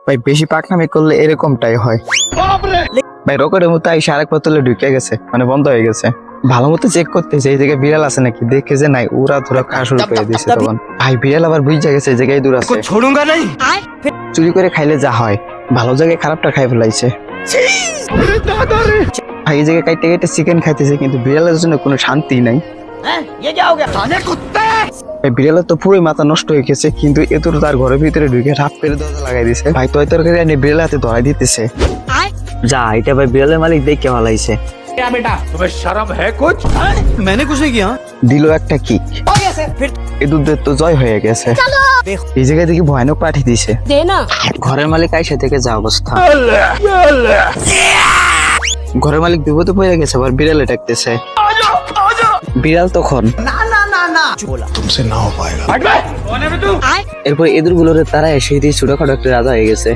ভাই বেশি পাকনামি করলে এরকমটাই হয় ভাই। রকেটের মতো আইসা আরেক বোতলে ঢুকে গেছে, মানে বন্ধ হয়ে গেছে। ভালো মতো চেক করতেছে এই জায়গায় বিড়াল আছে নাকি, দেখে যে নাই ওরা ধরা খাওয়া শুরু করে দিয়েছে। তখন ভাই বিড়াল আবার বুঝে গেছে এই জায়গায় দূর আছে, চুরি করে খাইলে যা হয়, ভালো জায়গায় খারাপটা খাই ফেলাইছে। ভাই এই জায়গায় কাইতে কাইতে চিকেন খাইতেছে, কিন্তু বিড়ালের জন্য কোনো শান্তি নাই। ভাই বিড়ালের তো পুরোই মাথা নষ্ট হয়ে গেছে, কিন্তু এ তো তার ঘরের ভিতরে ঢুকে রাপ করে দরজা লাগাই দিছে। ভাই তয় তরকারি এনে বিড়ালের হাতে ধরাই দিতেছে। যা এটা ভাই বিড়ালের মালিক দেখে ভালাইছে। तुम्हें शर्म है कुछ? मैंने कुछ नहीं किया। দিল একটা কিক, এ দুধের তো জয় হয়ে গেছে। এই জায়গায় দেখি ভয়ানক পাঠিয়ে দিছে। ঘরের মালিক আইসা থেকে যা অবস্থা, ঘরের মালিক বিপদে পড়ে গেছে, আবার বিড়ালে ডাকতেছে। বিড়াল তখন तुमसे ना हो पाएगा। এরপর এদের গুলোরে তারা এসে দিয়ে ছোটখাটো একটা রাজা হয়ে গেছে।